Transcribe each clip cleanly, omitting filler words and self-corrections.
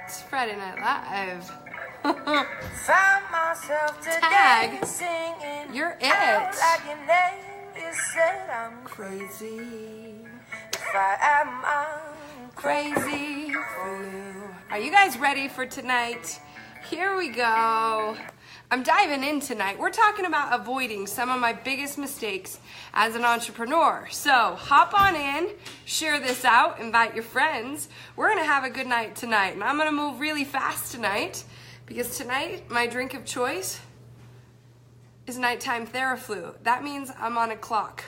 It's Friday Night Live. Found myself today Tag. singing. You're out it. like your name. You said I'm crazy. If I am, I'm Crazy for you. Are you guys ready for tonight? Here we go. I'm diving in tonight. We're talking about avoiding some of my biggest mistakes as an entrepreneur. So hop on in, share this out, invite your friends. We're gonna have a good night tonight. And I'm gonna move really fast tonight because tonight my drink of choice is nighttime Theraflu. That means I'm on a clock.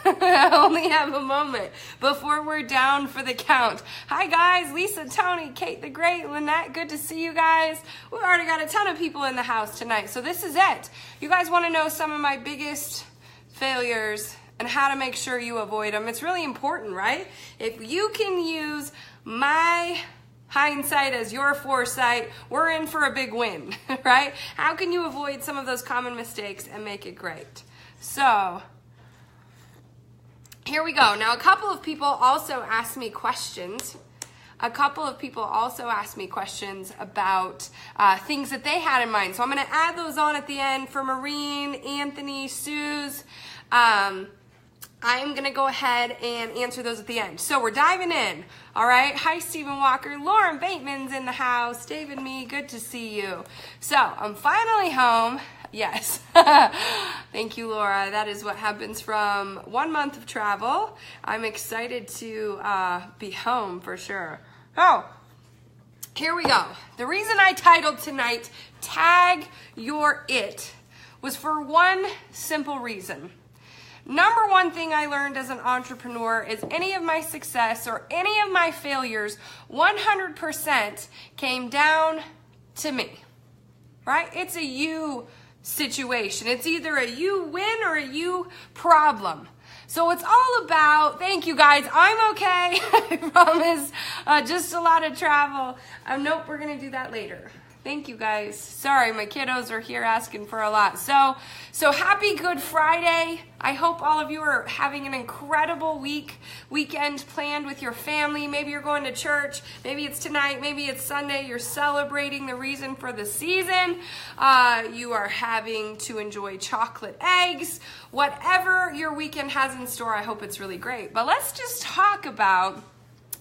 I only have a moment before we're down for the count. Hi guys, Lisa, Tony, Kate the Great, Lynette, good to see you guys. We already got a ton of people in the house tonight, so this is it. You guys want to know some of my biggest failures and how to make sure you avoid them. It's really important, right? If you can use my hindsight as your foresight, we're in for a big win, right? How can you avoid some of those common mistakes and make it great? So here we go. Now, a couple of people also asked me questions. About things that they had in mind. So I'm going to add those on at the end for Maureen, Anthony, Suze. I'm going to go ahead and answer those at the end. So we're diving in. All right. Hi, Stephen Walker. Lauren Bateman's in the house. David, me, good to see you. So I'm finally home. Yes. Thank you, Laura. That is what happens from 1 month of travel. I'm excited to be home for sure. Oh, here we go. The reason I titled tonight, Tag Your It, was for one simple reason. Number one thing I learned as an entrepreneur is any of my success or any of my failures, 100% came down to me, right? It's a you situation. It's either a you win or a you problem. So it's all about, thank you guys, I'm okay, I promise, just a lot of travel. Nope, we're gonna do that later. Thank you guys. Sorry, my kiddos are here asking for a lot. So happy Good Friday. I hope all of you are having an incredible weekend planned with your family. Maybe you're going to church. Maybe it's tonight. Maybe it's Sunday. You're celebrating the reason for the season. You are having to enjoy chocolate eggs. Whatever your weekend has in store, I hope it's really great. But let's just talk about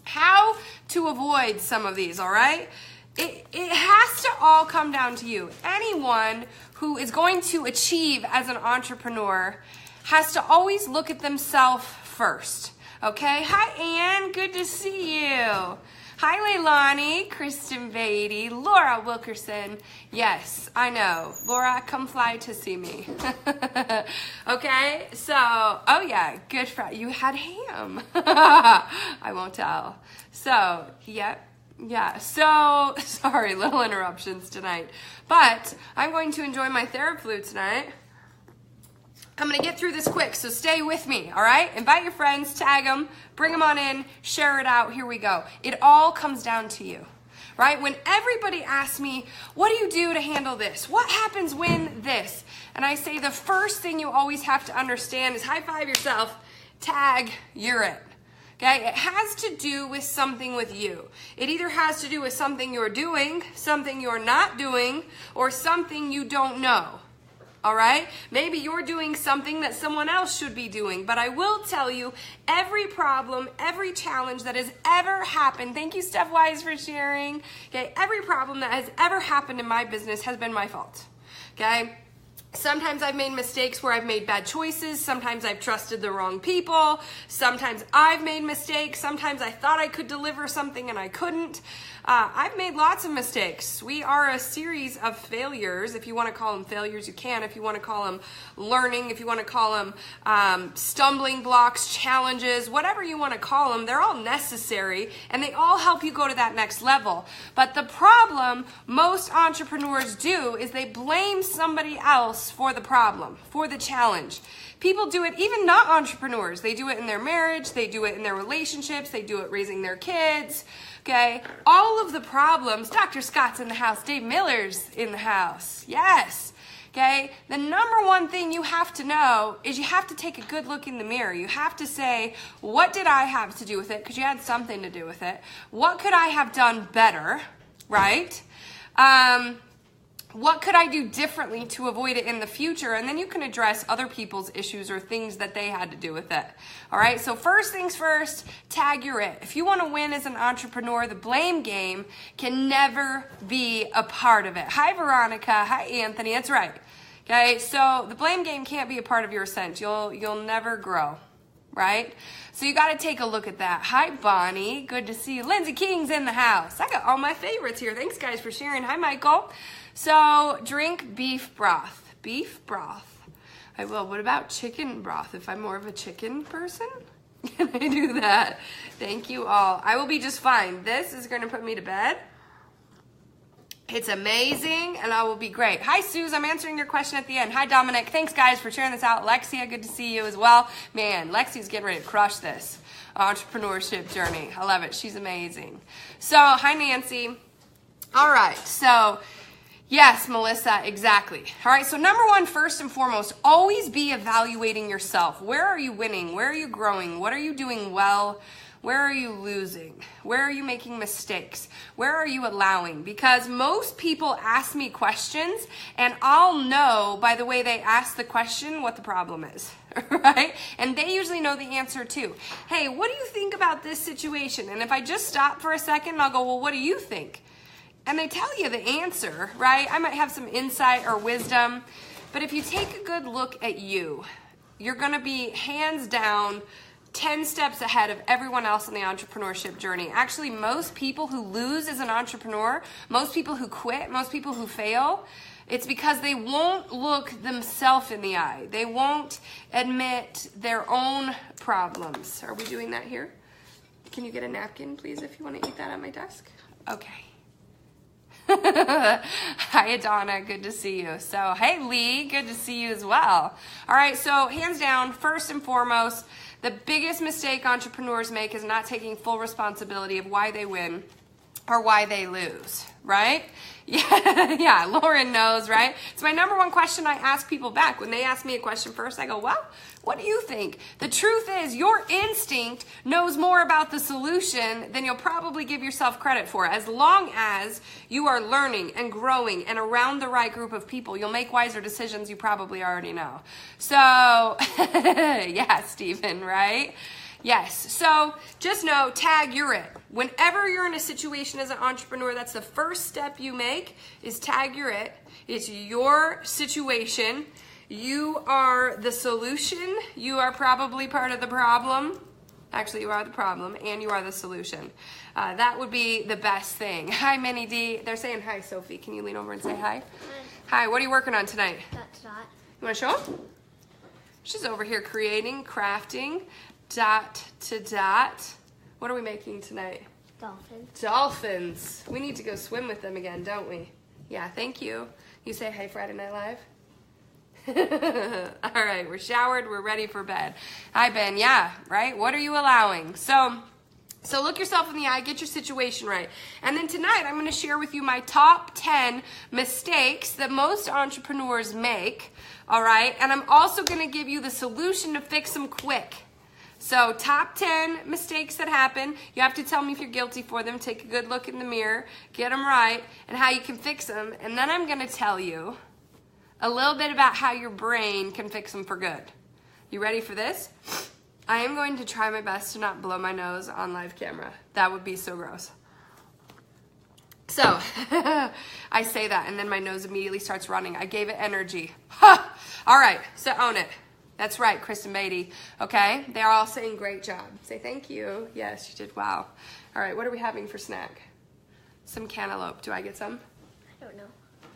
how to avoid some of these, all right? It has to all come down to you. Anyone who is going to achieve as an entrepreneur has to always look at themselves first. Okay? Hi, Ann. Good to see you. Hi, Leilani, Kristen Beatty, Laura Wilkerson. Yes, I know. Laura, come fly to see me. Okay? So, oh yeah, Good Friday. You had ham. I won't tell. So, yep. Yeah, so, sorry, little interruptions tonight. But I'm going to enjoy my Theraflu tonight. I'm going to get through this quick, so stay with me, all right? Invite your friends, tag them, bring them on in, share it out. Here we go. It all comes down to you, right? When everybody asks me, what do you do to handle this? What happens when this? And I say the first thing you always have to understand is high five yourself, tag, you're it. Okay, it has to do with something with you. It either has to do with something you're doing, something you're not doing, or something you don't know. All right? Maybe you're doing something that someone else should be doing, but I will tell you, every problem, every challenge that has ever happened, thank you, Steph Wise, for sharing. Okay, every problem that has ever happened in my business has been my fault. Okay? Sometimes I've made mistakes where I've made bad choices. Sometimes I've trusted the wrong people. Sometimes I've made mistakes. Sometimes I thought I could deliver something and I couldn't. I've made lots of mistakes. We are a series of failures. If you want to call them failures, you can. If you want to call them learning, if you want to call them stumbling blocks, challenges, whatever you want to call them, they're all necessary and they all help you go to that next level. But the problem most entrepreneurs do is they blame somebody else for the problem, for the challenge. People do it, even not entrepreneurs. They do it in their marriage, they do it in their relationships, they do it raising their kids, okay? All of the problems, Dr. Scott's in the house, Dave Miller's in the house, yes, okay? The number one thing you have to know is you have to take a good look in the mirror. You have to say, what did I have to do with it? Because you had something to do with it. What could I have done better? right? What could I do differently to avoid it in the future? And then you can address other people's issues or things that they had to do with it. All right, so first things first, tag your it. If you want to win as an entrepreneur, the blame game can never be a part of it. Hi, Veronica. Hi, Anthony. That's right. Okay, so the blame game can't be a part of your ascent. You'll never grow, right? So you got to take a look at that. Hi, Bonnie. Good to see you. Lindsay King's in the house. I got all my favorites here. Thanks, guys, for sharing. Hi, Michael. So drink beef broth. Beef broth. I will. What about chicken broth? If I'm more of a chicken person, can I do that? Thank you all. I will be just fine. This is going to put me to bed. It's amazing, and I will be great. Hi, Suze. I'm answering your question at the end. Hi, Dominic. Thanks, guys, for sharing this out. Lexia, good to see you as well. Man, Lexia's getting ready to crush this entrepreneurship journey. I love it. She's amazing. So, hi, Nancy. All right. So, yes, Melissa, exactly. All right, so number one, first and foremost, always be evaluating yourself. Where are you winning? Where are you growing? What are you doing well? Where are you losing? Where are you making mistakes? Where are you allowing? Because most people ask me questions, and I'll know by the way they ask the question what the problem is, right? And they usually know the answer too. Hey, what do you think about this situation? And if I just stop for a second, I'll go, well, what do you think? And they tell you the answer, right? I might have some insight or wisdom, but if you take a good look at you, you're gonna be hands down 10 steps ahead of everyone else in the entrepreneurship journey. Actually, most people who lose as an entrepreneur, most people who quit, most people who fail, it's because they won't look themselves in the eye. They won't admit their own problems. Are we doing that here? Can you get a napkin, please, if you want to eat that at my desk? Okay. Hi, Adana. Good to see you. So, hey, Lee. Good to see you as well. All right. So, hands down, first and foremost, the biggest mistake entrepreneurs make is not taking full responsibility of why they win or why they lose, right? Yeah, Lauren knows, right? It's my number one question I ask people back. When they ask me a question first, I go, well, what do you think? The truth is your instinct knows more about the solution than you'll probably give yourself credit for. As long as you are learning and growing and around the right group of people, you'll make wiser decisions you probably already know. So, yeah, Stephen, right? Yes, so just know, tag you're it. Whenever you're in a situation as an entrepreneur, that's the first step you make is tag you're it. It's your situation. You are the solution. You are probably part of the problem. Actually, you are the problem and you are the solution. That would be the best thing. Hi, Minnie D. They're saying hi, Sophie. Can you lean over and say hi? Hi, what are you working on tonight? Dot. You want to show them? She's over here creating, crafting. Dot to dot. What are we making tonight? Dolphins. Dolphins. We need to go swim with them again, don't we? Yeah, thank you. You say hi, Friday Night Live? All right, we're showered, we're ready for bed. Hi, Ben. Yeah, right? What are you allowing? So look yourself in the eye, get your situation right. And then tonight, I'm going to share with you my top 10 mistakes that most entrepreneurs make, all right? And I'm also going to give you the solution to fix them quick. So top 10 mistakes that happen. You have to tell me if you're guilty for them. Take a good look in the mirror, get them right, and how you can fix them. And then I'm going to tell you a little bit about how your brain can fix them for good. You ready for this? I am going to try my best to not blow my nose on live camera. That would be so gross. So, I say that, and then my nose immediately starts running. I gave it energy. Ha! All right, so own it. That's right, Kristen Beatty. Okay, they're all saying great job. Say thank you. Yes, you did wow. All right, what are we having for snack? Some cantaloupe. Do I get some? I don't know.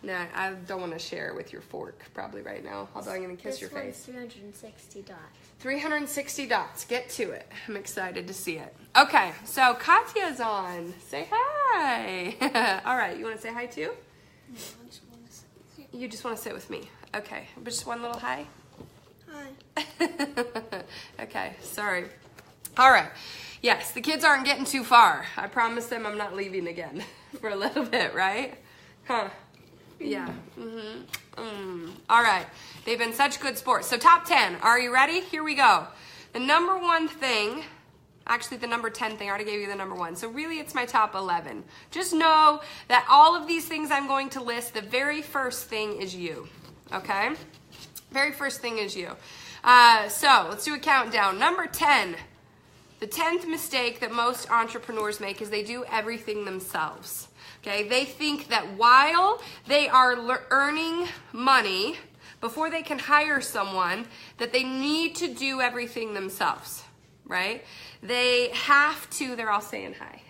Nah, I don't want to share with your fork probably right now, although I'm going to kiss your face. 360 dots. 360 dots. Get to it. I'm excited to see it. Okay, so Katya's on. Say hi. All right, you want to say hi too? No, I just want to sit. You just want to sit with me. Okay, but just one little hi? Hi. Okay, sorry. All right. Yes, the kids aren't getting too far. I promise them I'm not leaving again for a little bit, right? Huh. Yeah. All right. They've been such good sports. So top 10. Are you ready? Here we go. The number one thing Actually, the number 10 thing, I already gave you the number 1. So really, it's my top 11. Just know that all of these things I'm going to list, the very first thing is you, okay? Very first thing is you. So let's do a countdown. Number 10, the 10th mistake that most entrepreneurs make is they do everything themselves, okay? They think that while they are earning money, before they can hire someone, that they need to do everything themselves, right? They have to, they're all saying hi,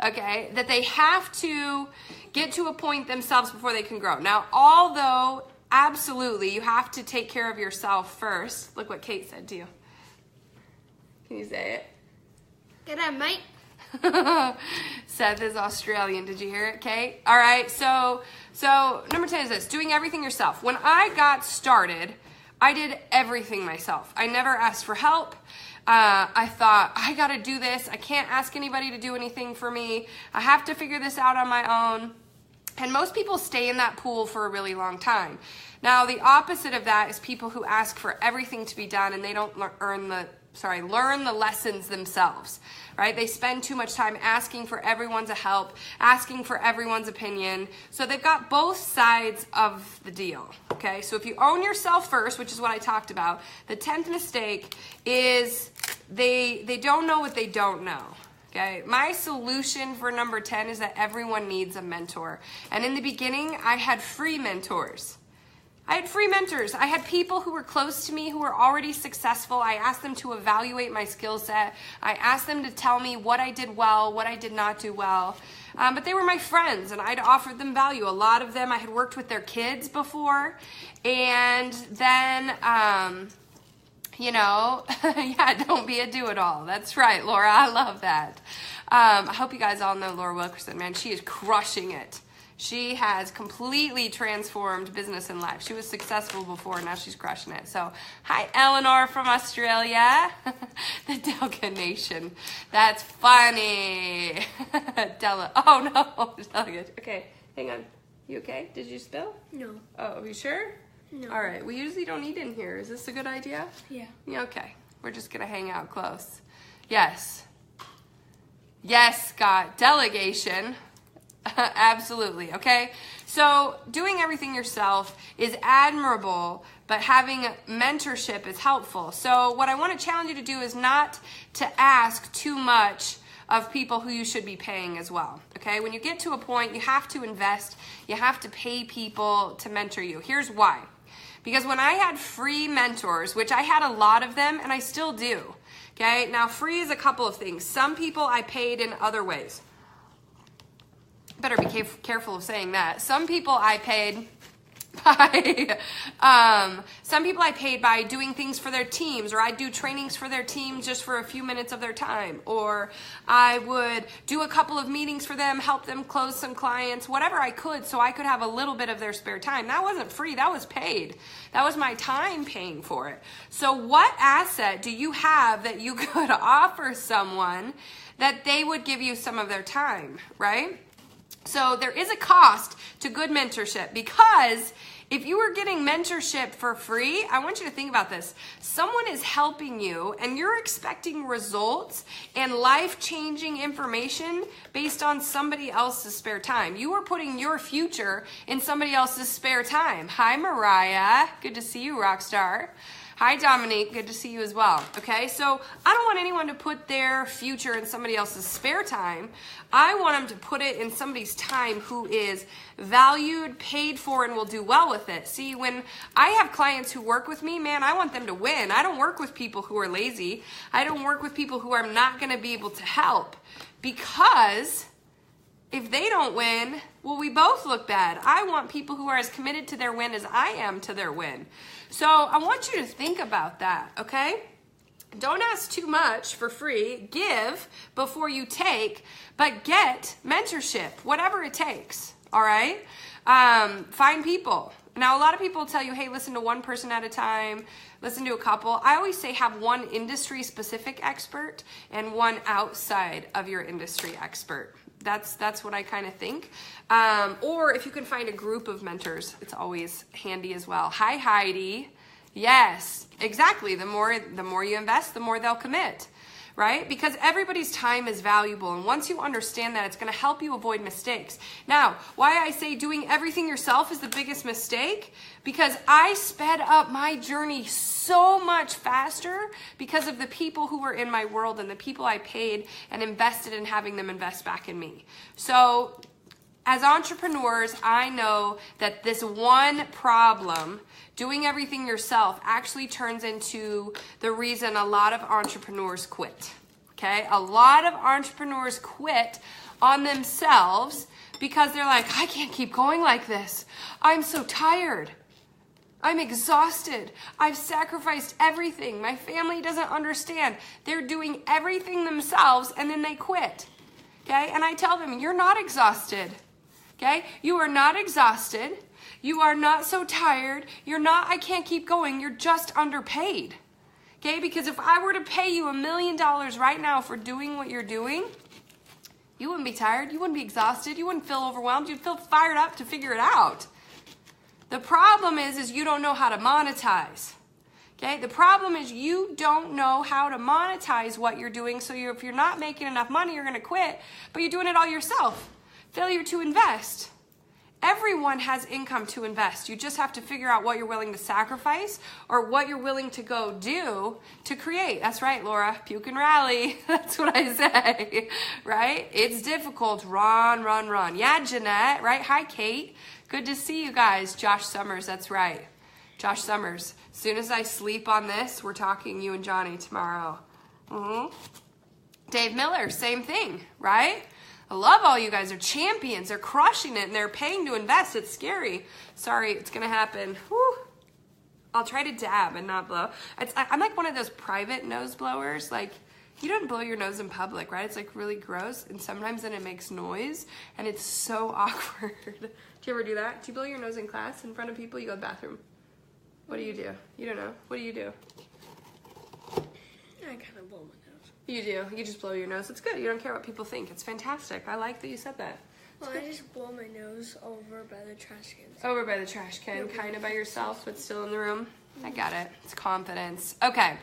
okay? That they have to get to a point themselves before they can grow. Now, although absolutely you have to take care of yourself first, look what Kate said to you. Can you say it? G'day, mate. Seth is Australian. Did you hear it, Kate? All right, so number 10 is this, doing everything yourself. When I got started, I did everything myself. I never asked for help. I thought, I gotta do this. I can't ask anybody to do anything for me. I have to figure this out on my own. And most people stay in that pool for a really long time. Now, the opposite of that is people who ask for everything to be done and they don't learn the lessons themselves, right? They spend too much time asking for everyone's help, asking for everyone's opinion. So they've got both sides of the deal, okay? So if you own yourself first, which is what I talked about, the 10th mistake is they don't know what they don't know. Okay, my solution for number 10 is that everyone needs a mentor. And in the beginning, I had free mentors. I had people who were close to me who were already successful. I asked them to evaluate my skill set. I asked them to tell me what I did well, what I did not do well. But they were my friends and I'd offered them value. A lot of them, I had worked with their kids before. And then, yeah, don't be a do-it-all. That's right, Laura. I love that. I hope you guys all know Laura Wilkerson, man. She is crushing it. She has completely transformed business and life. She was successful before, now she's crushing it. So, hi, Eleanor from Australia. The Delga Nation. That's funny. Della. Oh, no. Delga. Okay, hang on. You okay? Did you spill? No. Oh, are you sure? No. All right. We usually don't eat in here. Is this a good idea? Yeah. Yeah, okay. We're just going to hang out close. Yes. Yes, Scott. Delegation. Absolutely, okay? So doing everything yourself is admirable, but having mentorship is helpful. So what I want to challenge you to do is not to ask too much of people who you should be paying as well, okay? When you get to a point, you have to invest, you have to pay people to mentor you. Here's why. Because when I had free mentors, which I had a lot of them, and I still do, okay? Now, free is a couple of things. Some people I paid in other ways. Better be careful of saying that. Some people I paid by doing things for their teams, or I'd do trainings for their teams just for a few minutes of their time, or I would do a couple of meetings for them, help them close some clients, whatever I could, so I could have a little bit of their spare time. That wasn't free, that was paid. That was my time paying for it. So what asset do you have that you could offer someone that they would give you some of their time, right? So there is a cost to good mentorship, because if you were getting mentorship for free, I want you to think about this. Someone is helping you and you're expecting results and life-changing information based on somebody else's spare time. You are putting your future in somebody else's spare time. Hi, Mariah. Good to see you, Rockstar. Hi, Dominique. Good to see you as well. Okay, so I don't want anyone to put their future in somebody else's spare time. I want them to put it in somebody's time who is valued, paid for, and will do well with it. See, when I have clients who work with me, man, I want them to win. I don't work with people who are lazy. I don't work with people who I'm not going to be able to help, because if they don't win, well, we both look bad. I want people who are as committed to their win as I am to their win. So I want you to think about that, okay? Don't ask too much for free. Give before you take, but get mentorship, whatever it takes, all right? Find people. Now, a lot of people will tell you, hey, listen to one person at a time, listen to a couple. I always say have one industry-specific expert and one outside of your industry expert. That's what I kind of think. Or if you can find a group of mentors, it's always handy as well. Hi, Heidi. Yes, exactly. The more you invest, the more they'll commit. right? Because everybody's time is valuable. And once you understand that, it's going to help you avoid mistakes. Now, why I say doing everything yourself is the biggest mistake, because I sped up my journey so much faster because of the people who were in my world and the people I paid and invested in having them invest back in me. So as entrepreneurs, I know that this one problem, doing everything yourself, actually turns into the reason a lot of entrepreneurs quit. Okay? A lot of entrepreneurs quit on themselves because they're like, I can't keep going like this. I'm so tired. I'm exhausted. I've sacrificed everything. My family doesn't understand. They're doing everything themselves and then they quit. Okay? And I tell them, you're not exhausted. Okay? You are not exhausted. You are not so tired. You're not, I can't keep going. You're just underpaid. Okay? Because if I were to pay you $1 million right now for doing what you're doing, you wouldn't be tired. You wouldn't be exhausted. You wouldn't feel overwhelmed. You'd feel fired up to figure it out. The problem is you don't know how to monetize. Okay? The problem is you don't know how to monetize what you're doing. So if you're not making enough money, you're going to quit, but you're doing it all yourself. Failure to invest. Everyone has income to invest. You just have to figure out what you're willing to sacrifice or what you're willing to go do to create. That's right, Laura. Puke and rally. That's what I say, right? It's difficult. Run, run, run. Yeah, Jeanette, right? Hi, Kate. Good to see you guys. Josh Summers, that's right. Josh Summers. As soon as I sleep on this, we're talking you and Johnny tomorrow. Dave Miller, same thing, right? I love all you guys. Are champions. They're crushing it, and they're paying to invest. It's scary. Sorry, it's going to happen. Whew. I'll try to dab and not blow. I'm like one of those private nose blowers. Like, you don't blow your nose in public, right? It's like really gross, and sometimes then it makes noise, and it's so awkward. Do you ever do that? Do you blow your nose in class in front of people? You go to the bathroom. What do? You don't know. What do? I kind of blow my nose. You do. You just blow your nose. It's good. You don't care what people think. It's fantastic. I like that you said that. Well, I just blow my nose over by the trash cans. Over by the trash can, kind of by yourself, but still in the room. I got it. It's confidence. Okay.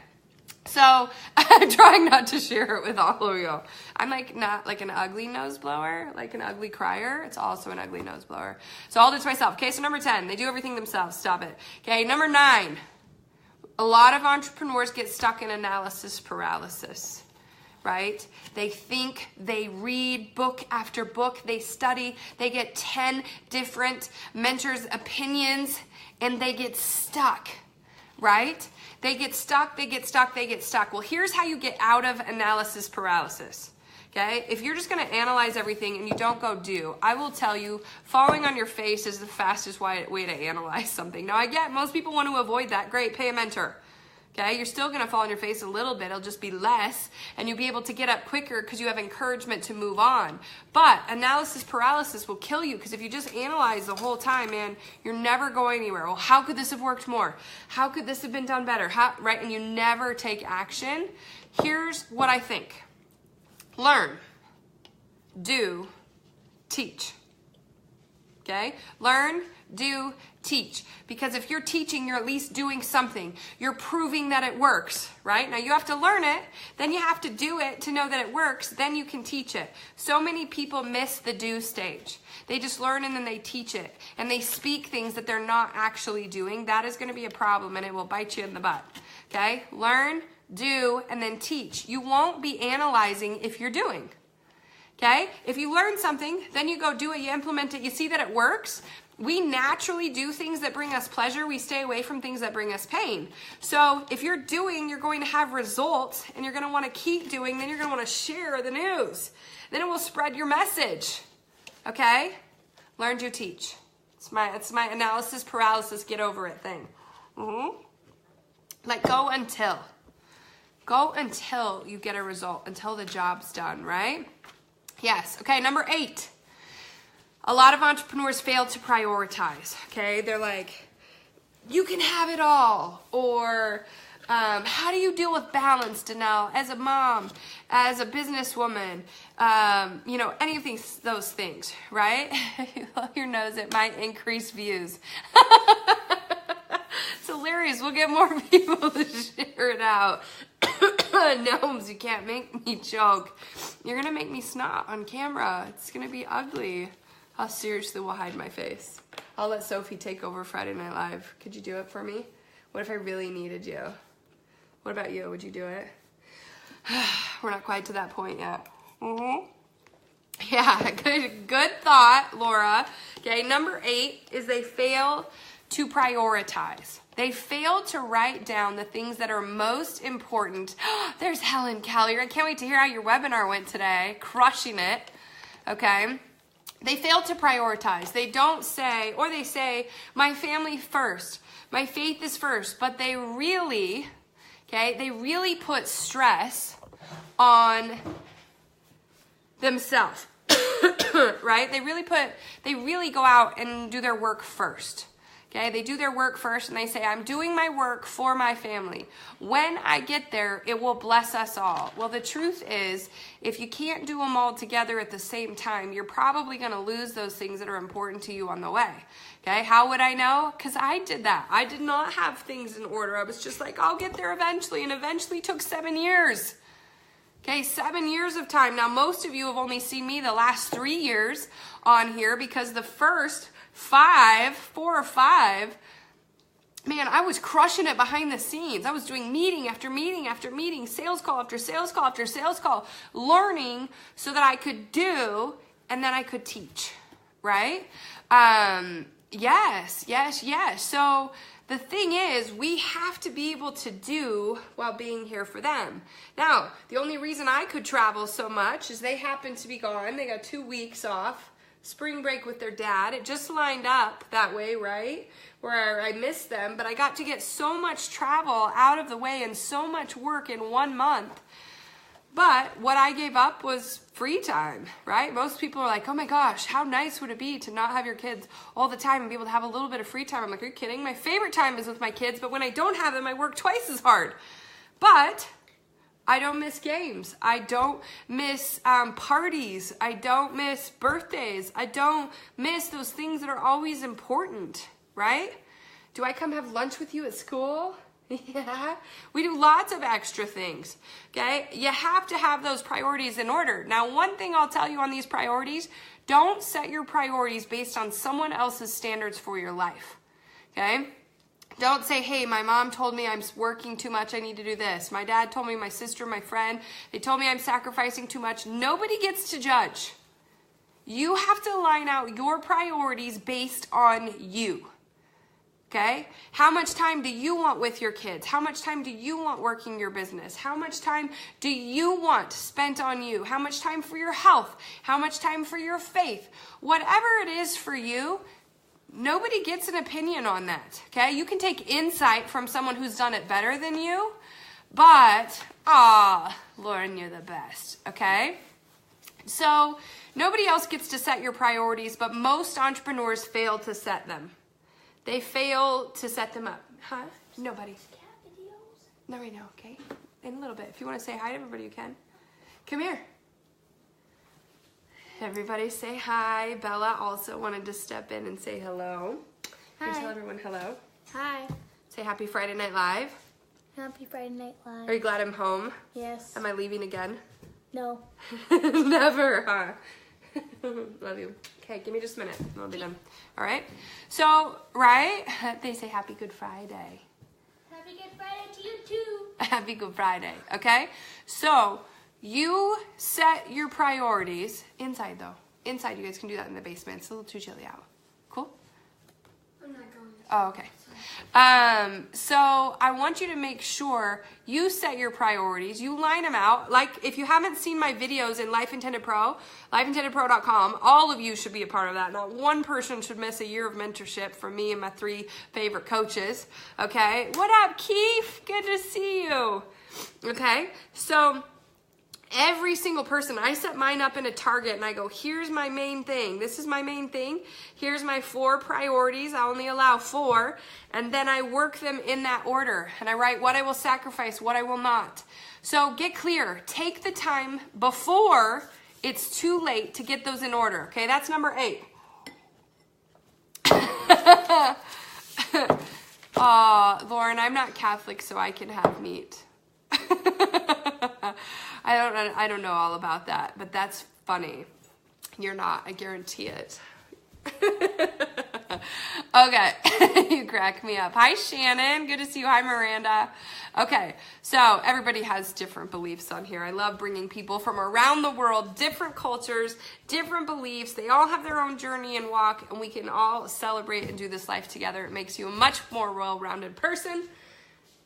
So I'm trying not to share it with all of you. I'm like not like an ugly nose blower, like an ugly crier. It's also an ugly nose blower. So I'll do it to myself. Okay, so number 10, they do everything themselves. Stop it. Okay, number 9, a lot of entrepreneurs get stuck in analysis paralysis. Right? They think, they read book after book, they study, they get 10 different mentors' opinions, and they get stuck, right? They get stuck. Well, here's how you get out of analysis paralysis, okay? If you're just going to analyze everything and you don't go do, I will tell you, falling on your face is the fastest way to analyze something. Now, I get most people want to avoid that. Great, pay a mentor. Okay, you're still going to fall on your face a little bit. It'll just be less, and you'll be able to get up quicker because you have encouragement to move on. But analysis paralysis will kill you because if you just analyze the whole time, man, you're never going anywhere. Well, how could this have worked more? How could this have been done better? Right? And you never take action. Here's what I think. Learn, do, teach. Okay? Learn, do, teach. Because if you're teaching, you're at least doing something. You're proving that it works, right? Now you have to learn it, then you have to do it to know that it works, then you can teach it. So many people miss the do stage. They just learn and then they teach it. And they speak things that they're not actually doing. That is going to be a problem and it will bite you in the butt. Okay? Learn, do, and then teach. You won't be analyzing if you're doing. Okay? If you learn something, then you go do it, you implement it, you see that it works. We naturally do things that bring us pleasure. We stay away from things that bring us pain. So if you're doing, you're going to have results and you're going to want to keep doing, then you're going to want to share the news. Then it will spread your message. Okay? Learn, do, teach. It's my analysis paralysis, get over it thing. Like go until you get a result, until the job's done, right? Yes. Okay, number 8. A lot of entrepreneurs fail to prioritize, okay? They're like, you can have it all. Or how do you deal with balance, Danelle, as a mom, as a businesswoman, any of those things, right? You blow your nose, it might increase views. It's hilarious. We'll get more people to share it out. Gnomes, you can't make me joke. You're gonna make me snot on camera. It's gonna be ugly. I'll seriously will hide my face. I'll let Sophie take over Friday Night Live. Could you do it for me? What if I really needed you? What about you? Would you do it? We're not quite to that point yet. Yeah, good thought, Laura. Okay, number 8 is they fail to prioritize. They fail to write down the things that are most important. There's Helen Callier. I can't wait to hear how your webinar went today. Crushing it. Okay. They fail to prioritize. They don't say, or they say, my family first. My faith is first. But they really, they really put stress on themselves. Right? They really go out and do their work first. Okay, they do their work first and they say, I'm doing my work for my family. When I get there, it will bless us all. Well, the truth is, if you can't do them all together at the same time, you're probably going to lose those things that are important to you on the way. Okay, how would I know? Because I did that. I did not have things in order. I was just like, I'll get there eventually, and eventually took 7 years. Okay, 7 years of time. Now, most of you have only seen me the last 3 years on here because the first 4 or 5, man, I was crushing it behind the scenes. I was doing meeting after meeting after meeting, sales call after sales call after sales call, learning so that I could do and then I could teach, right? Yes. So the thing is, we have to be able to do while being here for them. Now, the only reason I could travel so much is they happened to be gone. They got 2 weeks off. Spring break with their dad. It just lined up that way, right? Where I missed them, but I got to get so much travel out of the way and so much work in 1 month. But what I gave up was free time, right? Most people are like, oh my gosh, how nice would it be to not have your kids all the time and be able to have a little bit of free time? I'm like, are you kidding? My favorite time is with my kids, but when I don't have them, I work twice as hard. But I don't miss games. I don't miss parties. I don't miss birthdays. I don't miss those things that are always important, right? Do I come have lunch with you at school? Yeah. We do lots of extra things, okay? You have to have those priorities in order. Now, one thing I'll tell you on these priorities, don't set your priorities based on someone else's standards for your life, okay? Don't say, hey, my mom told me I'm working too much, I need to do this. My dad told me, my sister, my friend, they told me I'm sacrificing too much. Nobody gets to judge. You have to line out your priorities based on you, okay? How much time do you want with your kids? How much time do you want working your business? How much time do you want spent on you? How much time for your health? How much time for your faith? Whatever it is for you, nobody gets an opinion on that, okay? You can take insight from someone who's done it better than you, but, Lauren, you're the best, okay? So nobody else gets to set your priorities, but most entrepreneurs fail to set them. They fail to set them up. Huh? Nobody. No, right now, okay? In a little bit. If you want to say hi to everybody, you can. Come here. Everybody say hi. Bella also wanted to step in and say hello. Hi. Can you tell everyone hello? Hi. Say happy Friday Night Live. Happy Friday Night Live. Are you glad I'm home? Yes. Am I leaving again? No. Never, huh? Love you. Okay, give me just a minute and I'll be done. All right? So, right? They say happy Good Friday. Happy Good Friday to you too. Happy Good Friday, okay? So, you set your priorities inside though. Inside, you guys can do that in the basement. It's a little too chilly out. Cool? I'm not going. Oh, okay. So I want you to make sure you set your priorities. You line them out. Like if you haven't seen my videos in Life Intended Pro, lifeintendedpro.com, all of you should be a part of that. Not one person should miss a year of mentorship from me and my 3 favorite coaches. Okay. What up, Keith? Good to see you. Okay. So every single person, I set mine up in a target and I go, here's my main thing. This is my main thing. Here's my 4 priorities. I only allow 4. And then I work them in that order. And I write what I will sacrifice, what I will not. So get clear. Take the time before it's too late to get those in order. Okay, that's number 8. Lauren, I'm not Catholic, so I can have meat. I don't know all about that, but that's funny. You're not, I guarantee it. Okay, you crack me up. Hi, Shannon. Good to see you. Hi, Miranda. Okay, so everybody has different beliefs on here. I love bringing people from around the world, different cultures, different beliefs. They all have their own journey and walk, and we can all celebrate and do this life together. It makes you a much more well-rounded person,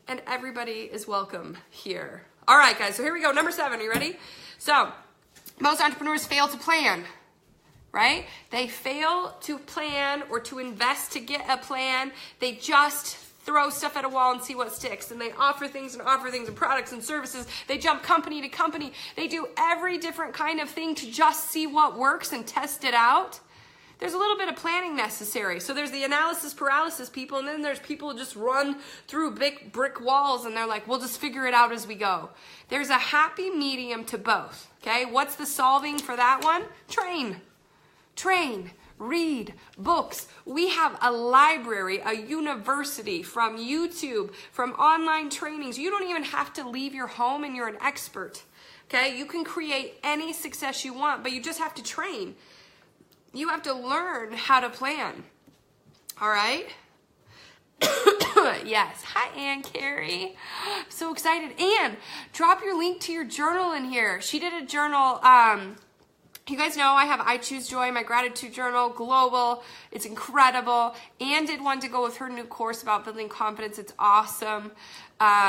and everybody is welcome here. All right, guys, so here we go. Number 7, are you ready? So, most entrepreneurs fail to plan. Right? They fail to plan or to invest to get a plan. They just throw stuff at a wall and see what sticks. And they offer things and products and services. They jump company to company. They do every different kind of thing to just see what works and test it out. There's a little bit of planning necessary. So there's the analysis paralysis people, and then there's people who just run through big brick walls and they're like, we'll just figure it out as we go. There's a happy medium to both. Okay? What's the solving for that one? Train, read books. We have a library, a university, from YouTube, from online trainings. You don't even have to leave your home and you're an expert. Okay? You can create any success you want, but you just have to train. You have to learn how to plan. All right? Yes. Hi, Ann Carrie. So excited. Ann, drop your link to your journal in here. She did a journal. You guys know I have I Choose Joy, my gratitude journal, global. It's incredible. Ann did one to go with her new course about building confidence. It's awesome,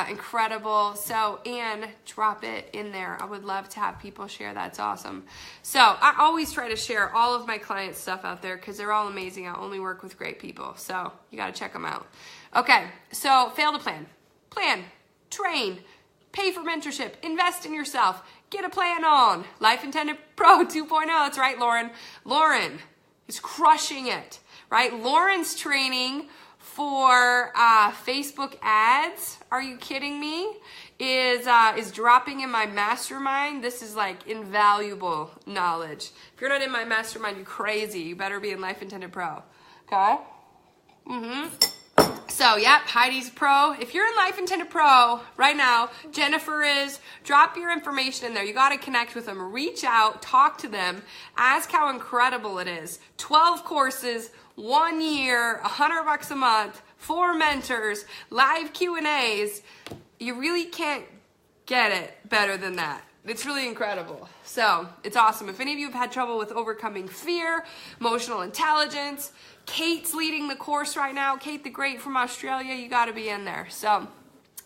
incredible. So Ann, drop it in there. I would love to have people share. That's awesome. So I always try to share all of my clients' stuff out there because they're all amazing. I only work with great people. So you got to check them out. Okay, so fail to plan. Plan, train, pay for mentorship, invest in yourself. Get a plan on. Life Intended Pro 2.0. That's right, Lauren. Lauren is crushing it, right? Lauren's training for Facebook ads, are you kidding me, is dropping in my mastermind. This is like invaluable knowledge. If you're not in my mastermind, you're crazy. You better be in Life Intended Pro, okay? So, yep, Heidi's pro. If you're in Life Intended Pro right now, Jennifer is, drop your information in there. You got to connect with them. Reach out, talk to them, ask how incredible it is. 12 courses, 1 year, $100 a month, 4 mentors, live Q&As. You really can't get it better than that. It's really incredible. So, it's awesome. If any of you have had trouble with overcoming fear, emotional intelligence, Kate's leading the course right now. Kate the Great from Australia. You got to be in there. So,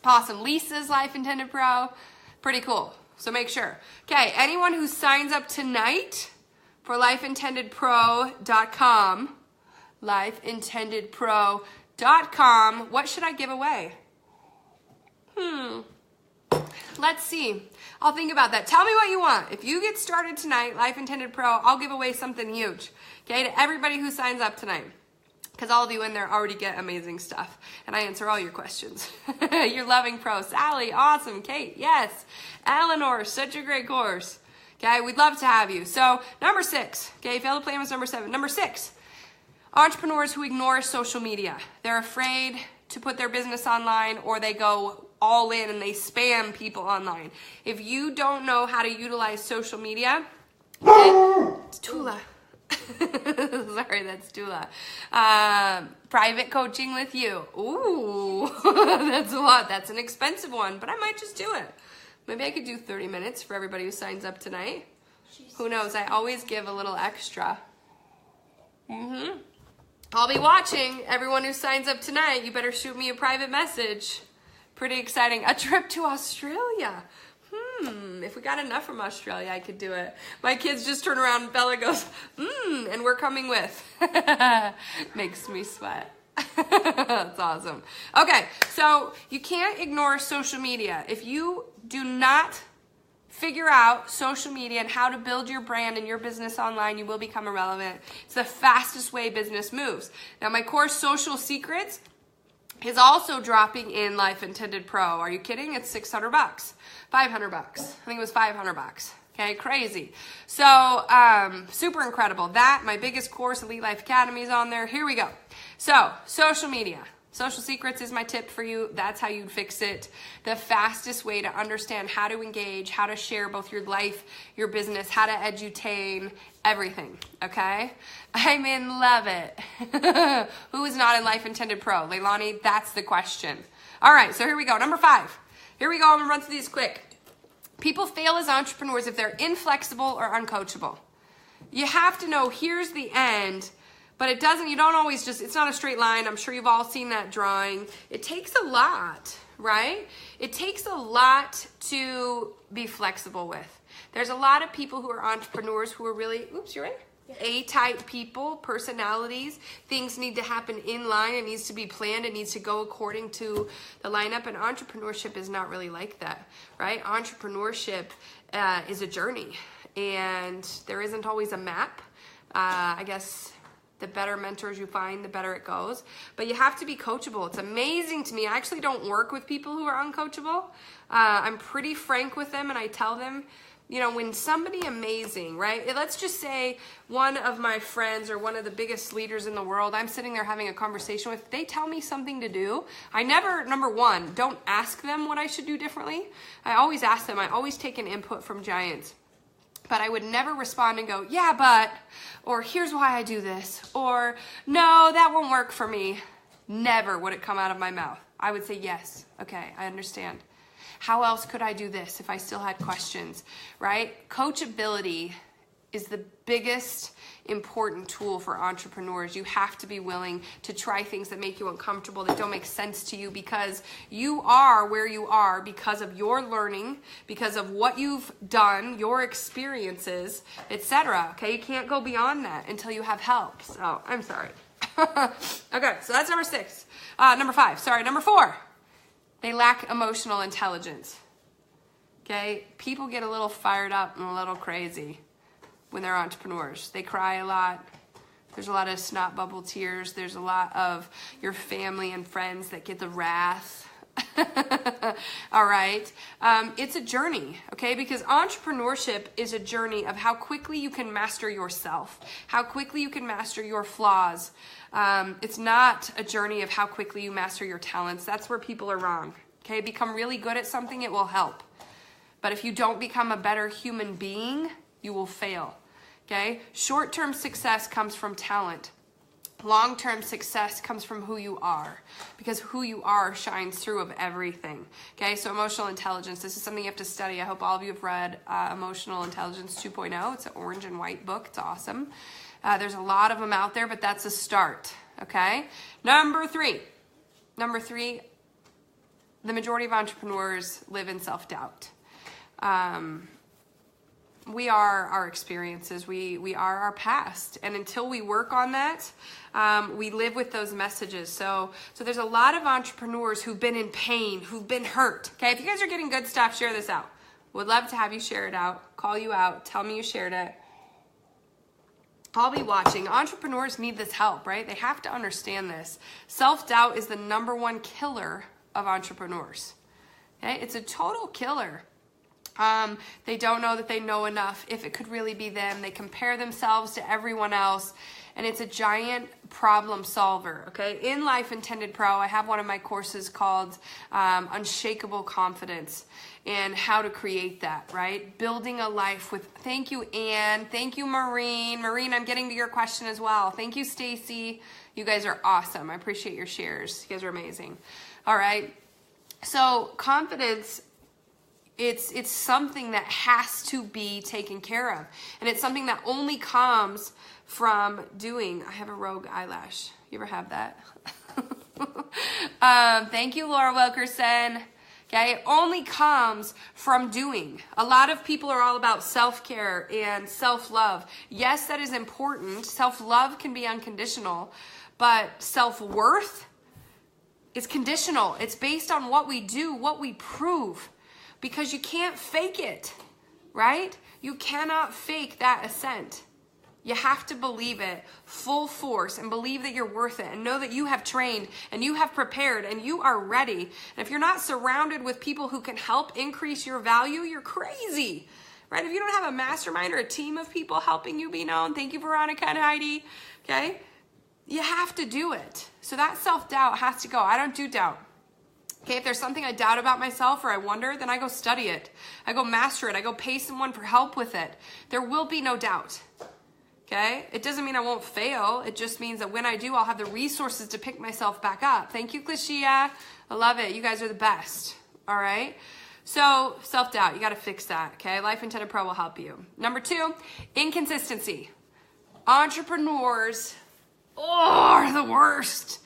awesome. Lisa's Life Intended Pro. Pretty cool. So, make sure. Okay, anyone who signs up tonight for lifeintendedpro.com, lifeintendedpro.com, what should I give away? Let's see. I'll think about that. Tell me what you want. If you get started tonight, Life Intended Pro, I'll give away something huge. Okay, to everybody who signs up tonight. Because all of you in there already get amazing stuff. And I answer all your questions. You're loving pro. Sally, awesome. Kate, yes. Eleanor, such a great course. Okay, we'd love to have you. So, number 6. Okay, fail to plan was number 7. Number 6, entrepreneurs who ignore social media. They're afraid to put their business online, or they go all in and they spam people online. If you don't know how to utilize social media, it's Tula. Sorry, that's Tula. Private coaching with you. Ooh, that's a lot. That's an expensive one, but I might just do it. Maybe I could do 30 minutes for everybody who signs up tonight. Who knows? I always give a little extra. I'll be watching. Everyone who signs up tonight, you better shoot me a private message. Pretty exciting. A trip to Australia. If we got enough from Australia, I could do it. My kids just turn around and Bella goes, and we're coming with. Makes me sweat. That's awesome. Okay, so you can't ignore social media. If you do not figure out social media and how to build your brand and your business online, you will become irrelevant. It's the fastest way business moves. Now, my course, Social Secrets, is also dropping in Life Intended Pro. Are you kidding? It's $600, $500. I think it was $500. Okay, crazy. So, super incredible. That, my biggest course, Elite Life Academy, is on there. Here we go. So, social media. Social secrets is my tip for you. That's how you'd fix it. The fastest way to understand how to engage, how to share both your life, your business, how to edutain, everything, okay? I'm in love it. Who is not in Life Intended Pro? Leilani, that's the question. All right, so here we go. Number 5. Here we go. I'm gonna run through these quick. People fail as entrepreneurs if they're inflexible or uncoachable. You have to know here's the end, but you don't always it's not a straight line. I'm sure you've all seen that drawing. It takes a lot, right? It takes a lot to be flexible with. There's a lot of people who are entrepreneurs who are really, oops, you're right? Yeah. A-type people, personalities. Things need to happen in line. It needs to be planned. It needs to go according to the lineup. And entrepreneurship is not really like that, right? Entrepreneurship is a journey. And there isn't always a map. I guess the better mentors you find, the better it goes. But you have to be coachable. It's amazing to me. I actually don't work with people who are uncoachable. I'm pretty frank with them, and I tell them, when somebody amazing, right? Let's just say one of my friends or one of the biggest leaders in the world, I'm sitting there having a conversation with, they tell me something to do. I never, number one, don't ask them what I should do differently. I always ask them. I always take an input from giants. But I would never respond and go, yeah, but, or here's why I do this, or no, that won't work for me. Never would it come out of my mouth. I would say, yes, okay, I understand. How else could I do this if I still had questions, right? Coachability is the biggest important tool for entrepreneurs. You have to be willing to try things that make you uncomfortable, that don't make sense to you, because you are where you are because of your learning, because of what you've done, your experiences, etc. Okay, you can't go beyond that until you have help. So I'm sorry. Okay, so that's number 6. Number 5. Sorry, number 4. They lack emotional intelligence. Okay, people get a little fired up and a little crazy when they're entrepreneurs. They cry a lot. There's a lot of snot bubble tears. There's a lot of your family and friends that get the wrath. All right. It's a journey, okay? Because entrepreneurship is a journey of how quickly you can master yourself, how quickly you can master your flaws. It's not a journey of how quickly you master your talents. That's where people are wrong, okay? Become really good at something, it will help. But if you don't become a better human being, you will fail. Okay? Short-term success comes from talent. Long-term success comes from who you are, because who you are shines through of everything. Okay? So emotional intelligence, this is something you have to study. I hope all of you have read Emotional Intelligence 2.0. It's an orange and white book. It's awesome. There's a lot of them out there, but that's a start. Okay? Number 3, the majority of entrepreneurs live in self-doubt. We are our experiences. We are our past. And until we work on that, we live with those messages. So there's a lot of entrepreneurs who've been in pain, who've been hurt. Okay, if you guys are getting good stuff, share this out. Would love to have you share it out, call you out, tell me you shared it. I'll be watching. Entrepreneurs need this help, right? They have to understand this. Self-doubt is the number 1 killer of entrepreneurs. Okay, it's a total killer. They don't know that they know enough, if it could really be them. They compare themselves to everyone else, and it's a giant problem solver, okay? In Life Intended Pro, I have one of my courses called Unshakable Confidence, and how to create that, right? Building a life with, thank you, Anne. Thank you, Maureen. Maureen, I'm getting to your question as well. Thank you, Stacy. You guys are awesome. I appreciate your shares. You guys are amazing. All right. So confidence, it's something that has to be taken care of. And it's something that only comes from doing. I have a rogue eyelash. You ever have that? Thank you, Laura Wilkerson. Okay, it only comes from doing. A lot of people are all about self-care and self-love. Yes, that is important. Self-love can be unconditional, but self-worth is conditional. It's based on what we do, what we prove. Because you can't fake it, right? You cannot fake that ascent. You have to believe it full force and believe that you're worth it and know that you have trained and you have prepared and you are ready. And if you're not surrounded with people who can help increase your value, you're crazy, right? If you don't have a mastermind or a team of people helping you be known, thank you, Veronica and Heidi, okay? you have to do it. So that self-doubt has to go. I don't do doubt. Okay, if there's something I doubt about myself or I wonder, then I go study it. I go master it. I go pay someone for help with it. There will be no doubt. Okay, it doesn't mean I won't fail. It just means that when I do, I'll have the resources to pick myself back up. Thank you, Klishia. I love it. You guys are the best. All right. So self-doubt, you got to fix that. Okay, Life Intended Pro will help you. Number 2, inconsistency. Entrepreneurs are the worst.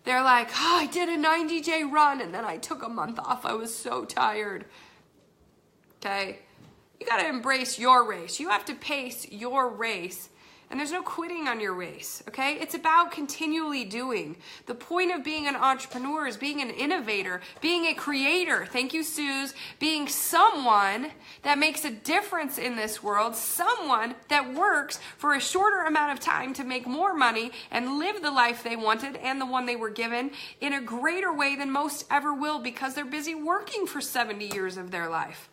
They're like, oh, I did a 90-day run and then I took a month off. I was so tired. Okay. You got to embrace your race. You have to pace your race. And there's no quitting on your race, okay? It's about continually doing. The point of being an entrepreneur is being an innovator, being a creator. Thank you, Suze. Being someone that makes a difference in this world, someone that works for a shorter amount of time to make more money and live the life they wanted and the one they were given in a greater way than most ever will because they're busy working for 70 years of their life.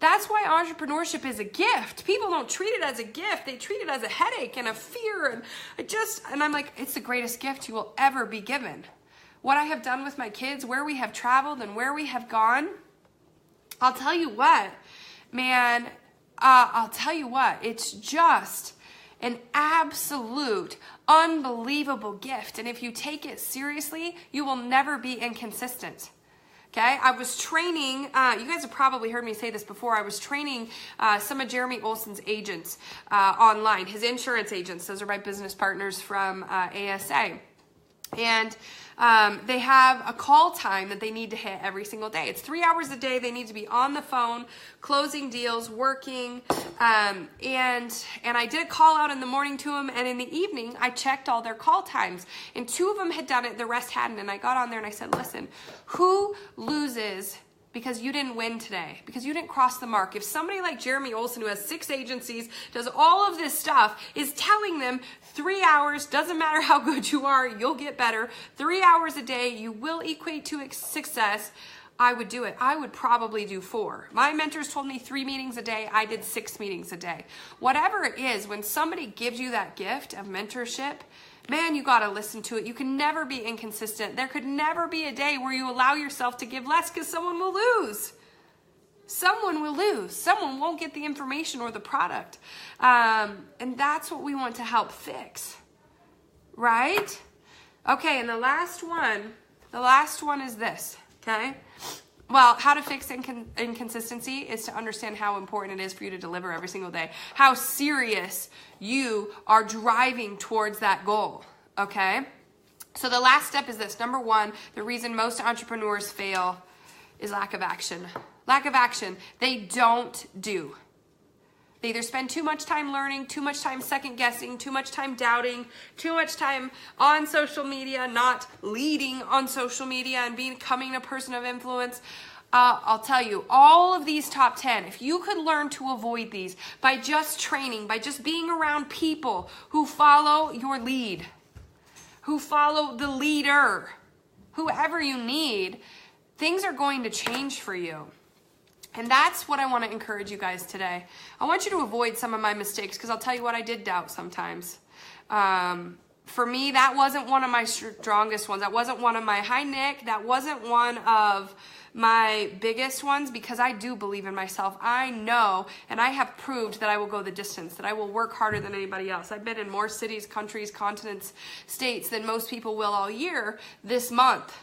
That's why entrepreneurship is a gift. People don't treat it as a gift. They treat it as a headache and a fear. And I'm like, it's the greatest gift you will ever be given. What I have done with my kids, where we have traveled and where we have gone, I'll tell you what, man, it's just an absolute, unbelievable gift. And if you take it seriously, you will never be inconsistent. Okay, I was training, you guys have probably heard me say this before, I was training some of Jeremy Olson's agents online, his insurance agents. Those are my business partners from ASA. And they have a call time that they need to hit every single day. It's 3 hours a day. They need to be on the phone, closing deals, working. And I did a call out in the morning to them, and in the evening, I checked all their call times. And 2 of them had done it, the rest hadn't. And I got on there and I said, listen, who loses because you didn't win today, because you didn't cross the mark? If somebody like Jeremy Olson, who has 6 agencies, does all of this stuff, is telling them 3 hours, doesn't matter how good you are, you'll get better, 3 hours a day, you will equate to success, I would do it. I would probably do 4. My mentors told me 3 meetings a day. I did 6 meetings a day. Whatever it is, when somebody gives you that gift of mentorship, man, you got to listen to it. You can never be inconsistent. There could never be a day where you allow yourself to give less because someone will lose. Someone will lose. Someone won't get the information or the product. And that's what we want to help fix. Right? Okay, and the last one is this, okay? Well, how to fix inconsistency is to understand how important it is for you to deliver every single day. How serious you are driving towards that goal, okay? So the last step is this. Number 1, the reason most entrepreneurs fail is lack of action. Lack of action. They don't do. They either spend too much time learning, too much time second guessing, too much time doubting, too much time on social media, not leading on social media and becoming a person of influence. I'll tell you, all of these top 10, if you could learn to avoid these by just training, by just being around people who follow your lead, who follow the leader, whoever you need, things are going to change for you. And that's what I want to encourage you guys today. I want you to avoid some of my mistakes because I'll tell you what, I did doubt sometimes. For me, that wasn't one of my strongest ones. That wasn't one of my, hi Nick, that wasn't one of my biggest ones because I do believe in myself. I know and I have proved that I will go the distance, that I will work harder than anybody else. I've been in more cities, countries, continents, states than most people will all year this month.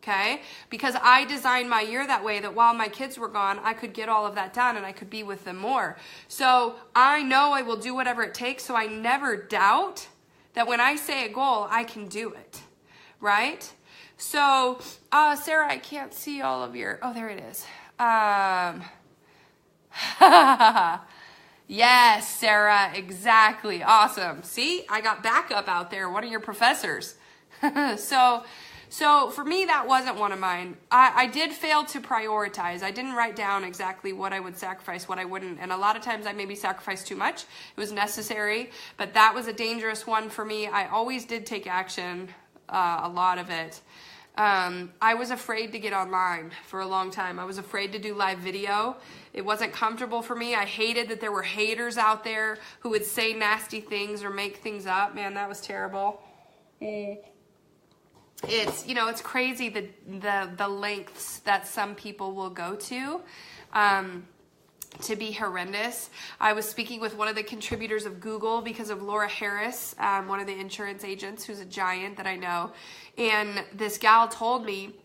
Okay? Because I designed my year that way, that while my kids were gone, I could get all of that done and I could be with them more. So I know I will do whatever it takes, so I never doubt that when I say a goal, I can do it. Right? So, Sarah, I can't see all of your, oh, there it is. Yes, Sarah, exactly. Awesome. See, I got backup out there, one of your professors. So for me, that wasn't one of mine. I did fail to prioritize. I didn't write down exactly what I would sacrifice, what I wouldn't. And a lot of times I maybe sacrificed too much. It was necessary, but that was a dangerous one for me. I always did take action, a lot of it. I was afraid to get online for a long time. I was afraid to do live video. It wasn't comfortable for me. I hated that there were haters out there who would say nasty things or make things up. Man, that was terrible. It's, you know, it's crazy the lengths that some people will go to be horrendous. I was speaking with one of the contributors of Google because of Laura Harris, one of the insurance agents who's a giant that I know. And this gal told me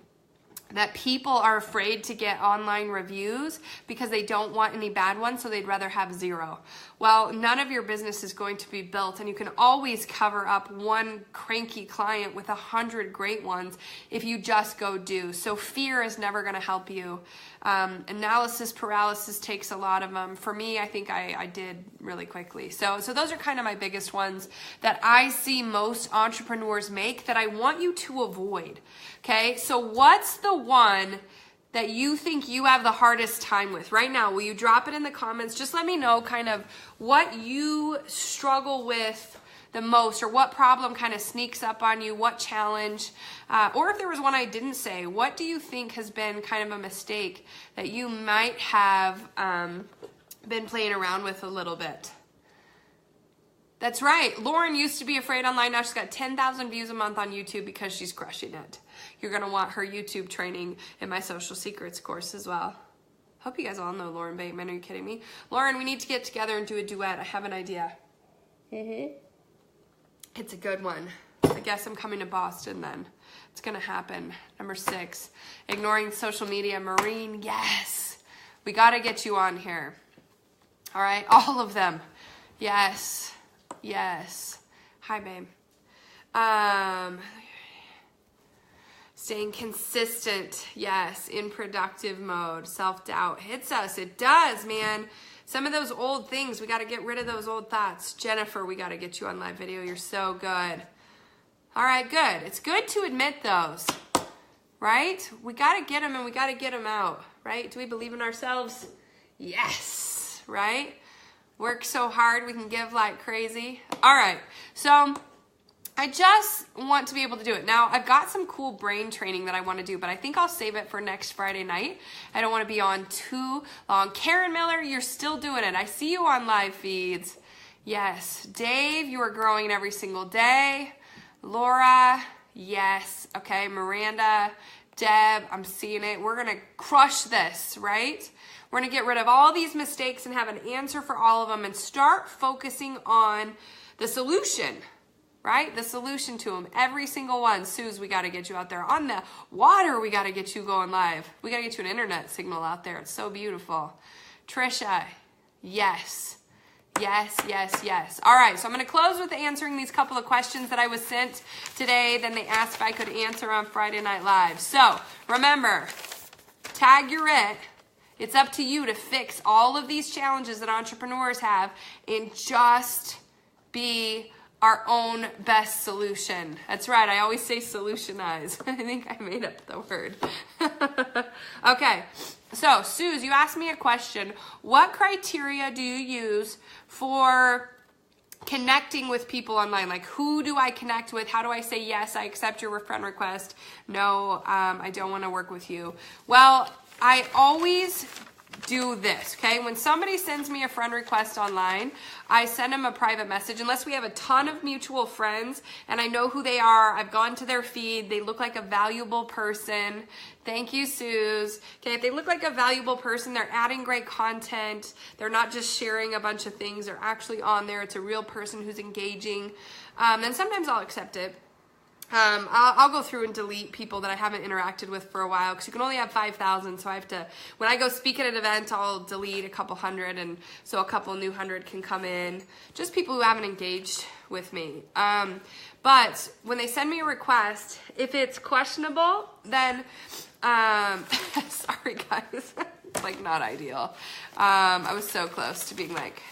that people are afraid to get online reviews because they don't want any bad ones, so they'd rather have 0. Well, none of your business is going to be built, and you can always cover up one cranky client with 100 great ones if you just go do. So fear is never going to help you. Analysis paralysis takes a lot of them. For me, I think I did really quickly. So those are kind of my biggest ones that I see most entrepreneurs make that I want you to avoid. Okay, so what's the one that you think you have the hardest time with right now? Will you drop it in the comments? Just let me know kind of what you struggle with the most, or what problem kind of sneaks up on you, what challenge, or if there was one I didn't say, what do you think has been kind of a mistake that you might have been playing around with a little bit? That's right. Lauren used to be afraid online. Now she's got 10,000 views a month on YouTube because she's crushing it. You're going to want her YouTube training in my Social Secrets course as well. Hope you guys all know Lauren Bateman. Are you kidding me? Lauren, we need to get together and do a duet. I have an idea. It's a good one. I guess I'm coming to Boston then. It's going to happen. Number 6, ignoring social media. Maureen, yes. We got to get you on here. All right, all of them. Yes. Yes. Hi, babe. Staying consistent. Yes. In productive mode. Self-doubt hits us. It does, man. Some of those old things, we got to get rid of those old thoughts. Jennifer, we got to get you on live video. You're so good. All right, good. It's good to admit those, right? We got to get them and we got to get them out, right? Do we believe in ourselves? Yes, right? Work so hard, we can give like crazy. All right, so I just want to be able to do it. Now, I've got some cool brain training that I want to do, but I think I'll save it for next Friday night. I don't want to be on too long. Karen Miller, you're still doing it. I see you on live feeds. Yes. Dave, you are growing every single day. Laura, yes. Okay, Miranda, Deb, I'm seeing it. We're going to crush this, right? We're going to get rid of all these mistakes and have an answer for all of them and start focusing on the solution. Right? The solution to them. Every single one. Suze, we got to get you out there. On the water, we got to get you going live. We got to get you an internet signal out there. It's so beautiful. Trisha, yes. Yes, yes, yes. All right, so I'm going to close with answering these couple of questions that I was sent today. Then they asked if I could answer on Friday Night Live. So, remember, tag your it. It's up to you to fix all of these challenges that entrepreneurs have and just be our own best solution. That's right. I always say solutionize. I think I made up the word. Okay. So, Suze, you asked me a question. What criteria do you use for connecting with people online? Like, who do I connect with? How do I say, yes, I accept your friend request? No, I don't want to work with you. Well, I always do this, okay? When somebody sends me a friend request online, I send them a private message unless we have a ton of mutual friends and I know who they are. I've gone to their feed. They look like a valuable person. Thank you, Suze. Okay, if they look like a valuable person, they're adding great content. They're not just sharing a bunch of things. They're actually on there. It's a real person who's engaging. Then sometimes I'll accept it. I'll go through and delete people that I haven't interacted with for a while because you can only have 5,000, so I have to, when I go speak at an event, I'll delete a couple hundred, and so a couple new 100 can come in. Just people who haven't engaged with me. But when they send me a request, if it's questionable, then, sorry guys, it's like not ideal. I was so close to being like,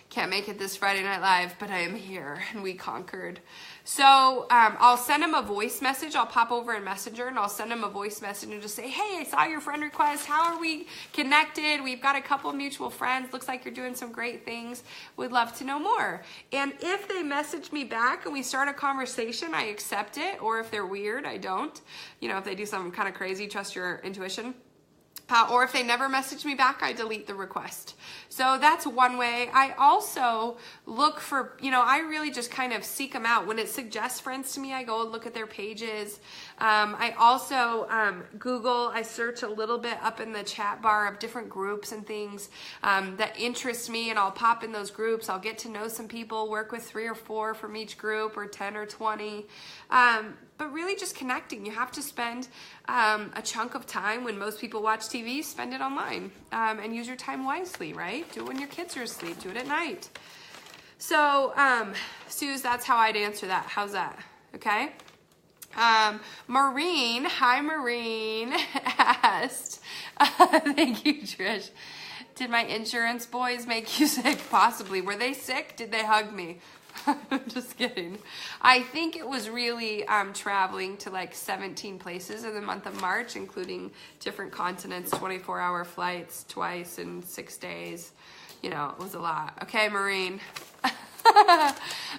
can't make it this Friday Night Live, but I am here and we conquered. So I'll send him a voice message. I'll pop over in Messenger and I'll send him a voice message and just say, hey, I saw your friend request. How are we connected? We've got a couple mutual friends. Looks like you're doing some great things. Would love to know more. And if they message me back and we start a conversation, I accept it. Or if they're weird, I don't. You know, if they do something kind of crazy, trust your intuition. Or if they never message me back, I delete the request. So that's one way. I also look for, I really just kind of seek them out. When it suggests friends to me, I go and look at their pages. I also Google, I search a little bit up in the chat bar of different groups and things that interest me, and I'll pop in those groups. I'll get to know some people, work with 3 or 4 from each group, or 10 or 20. But really just connecting. You have to spend a chunk of time when most people watch TV, spend it online, and use your time wisely, right? Do it when your kids are asleep. Do it at night. So, Suze, that's how I'd answer that. How's that? Okay? Maureen, hi Maureen, asked, thank you, Trish. Did my insurance boys make you sick? Possibly. Were they sick? Did they hug me? I'm just kidding. I think it was really traveling to like 17 places in the month of March, including different continents, 24-hour flights twice in 6 days. It was a lot. Okay, Maureen.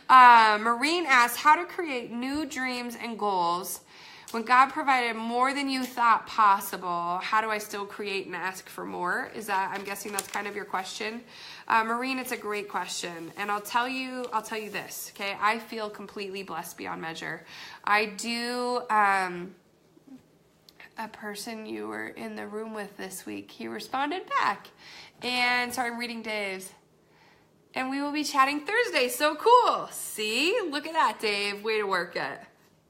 Maureen asked, how to create new dreams and goals when God provided more than you thought possible. How do I still create and ask for more? I'm guessing that's kind of your question. Maureen, it's a great question. And I'll tell you this, okay? I feel completely blessed beyond measure. I do, a person you were in the room with this week, he responded back. And sorry, I'm reading Dave's. And we will be chatting Thursday. So cool. See? Look at that, Dave. Way to work it.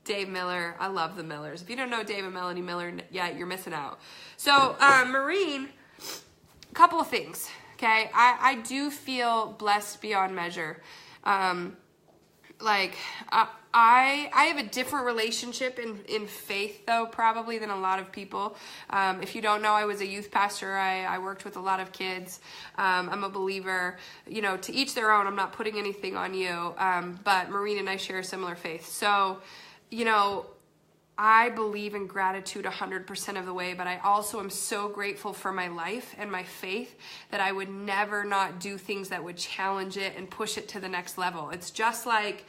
Dave Miller. I love the Millers. If you don't know Dave and Melanie Miller yet, you're missing out. So, Maureen, a couple of things. Okay? I do feel blessed beyond measure. I have a different relationship in faith, though, probably than a lot of people. If you don't know, I was a youth pastor. I worked with a lot of kids. I'm a believer. To each their own. I'm not putting anything on you. But Maureen and I share a similar faith. So, I believe in gratitude 100% of the way, but I also am so grateful for my life and my faith that I would never not do things that would challenge it and push it to the next level. It's just like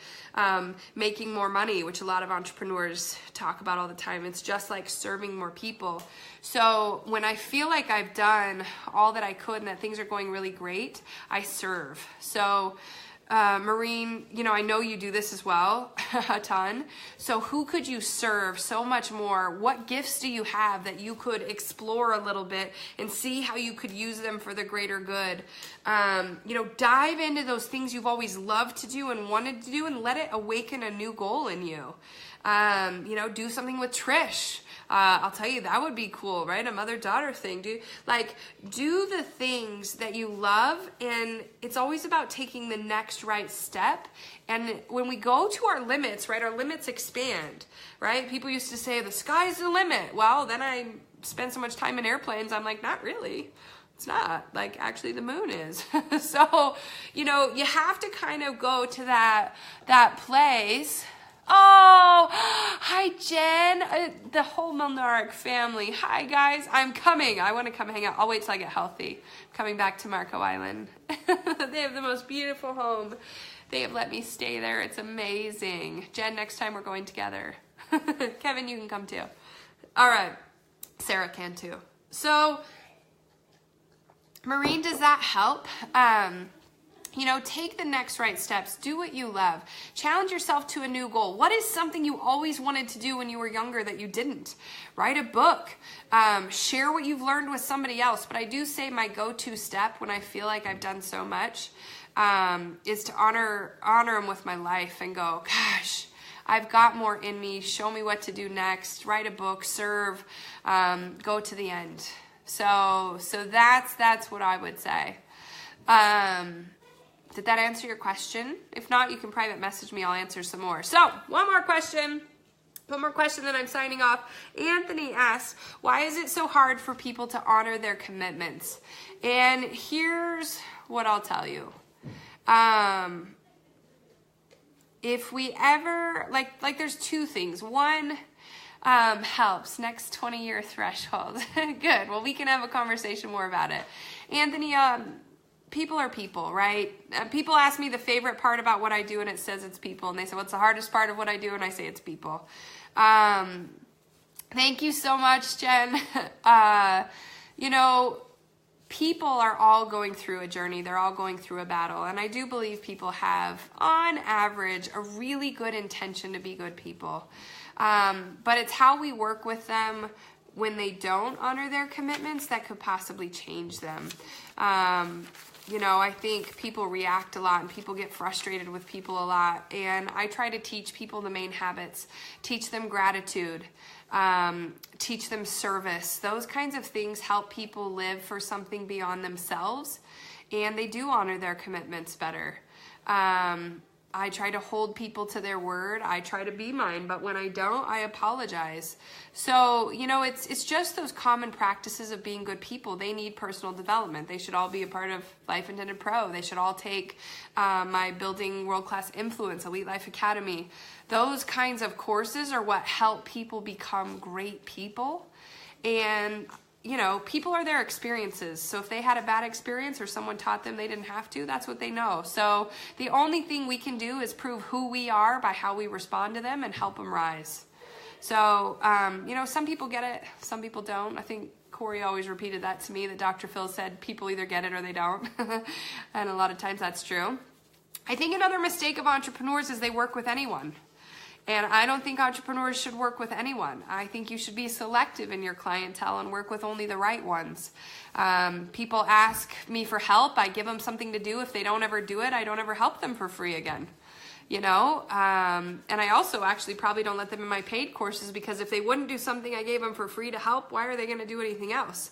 making more money, which a lot of entrepreneurs talk about all the time. It's just like serving more people. So when I feel like I've done all that I could and that things are going really great, I serve. So Maureen, I know you do this as well, a ton. So who could you serve so much more? What gifts do you have that you could explore a little bit and see how you could use them for the greater good? Dive into those things you've always loved to do and wanted to do, and let it awaken a new goal in you. Do something with Trish. I'll tell you, that would be cool, right? A mother-daughter thing. Do the things that you love, and it's always about taking the next right step. And when we go to our limits, right, our limits expand, right? People used to say, the sky's the limit. Well, then I spend so much time in airplanes, I'm like, not really. It's not. Like, actually, the moon is. So, you have to kind of go to that place. Oh, hi, Jen. The whole Milnark family. Hi, guys. I'm coming. I want to come hang out. I'll wait till I get healthy. I'm coming back to Marco Island. They have the most beautiful home. They have let me stay there. It's amazing. Jen, next time we're going together. Kevin, you can come too. All right. Sarah can too. So, Maureen, does that help? Take the next right steps. Do what you love. Challenge yourself to a new goal. What is something you always wanted to do when you were younger that you didn't? Write a book. Share what you've learned with somebody else. But I do say my go-to step when I feel like I've done so much is to honor them with my life and go, gosh, I've got more in me. Show me what to do next. Write a book. Serve. Go to the end. So that's what I would say. Did that answer your question? If not, you can private message me. I'll answer some more. So, one more question, then I'm signing off. Anthony asks, why is it so hard for people to honor their commitments? And here's what I'll tell you. If we ever, like there's two things. One, helps. Next 20-year threshold. Good. Well, we can have a conversation more about it. Anthony, people are people, right? People ask me the favorite part about what I do, and it says it's people. And they say, what's the hardest part of what I do? And I say it's people. Thank you so much, Jen. you know, people are all going through a journey. They're all going through a battle. And I do believe people have, on average, a really good intention to be good people. But it's how we work with them when they don't honor their commitments that could possibly change them. You know, I think people react a lot and people get frustrated with people a lot. And I try to teach people the main habits, teach them gratitude, teach them service. Those kinds of things help people live for something beyond themselves. And they do honor their commitments better. I try to hold people to their word. I try to be mine, but when I don't, I apologize. So, you know, it's just those common practices of being good people. They need personal development. They should all be a part of Life Intended Pro. They should all take my Building World-Class Influence, Elite Life Academy. Those kinds of courses are what help people become great people. And you know, people are their experiences. So if they had a bad experience or someone taught them they didn't have to, that's what they know. So the only thing we can do is prove who we are by how we respond to them and help them rise. So, you know, some people get it, some people don't. I think Corey always repeated that to me, that Dr. Phil said people either get it or they don't. And a lot of times that's true. I think another mistake of entrepreneurs is they work with anyone. And I don't think entrepreneurs should work with anyone. I think you should be selective in your clientele and work with only the right ones. People ask me for help. I give them something to do. If they don't ever do it, I don't ever help them for free again. You know, and I also actually probably don't let them in my paid courses, because if they wouldn't do something I gave them for free to help, why are they going to do anything else?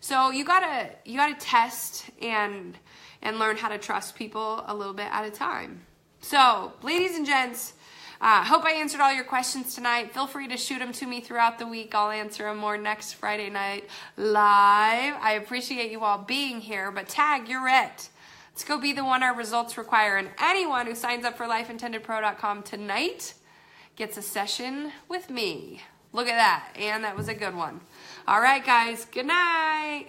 So you gotta test and learn how to trust people a little bit at a time. So, ladies and gents, hope I answered all your questions tonight. Feel free to shoot them to me throughout the week. I'll answer them more next Friday night live. I appreciate you all being here, but tag, you're it. Let's go be the one our results require. And anyone who signs up for lifeintendedpro.com tonight gets a session with me. Look at that. And that was a good one. All right, guys. Good night.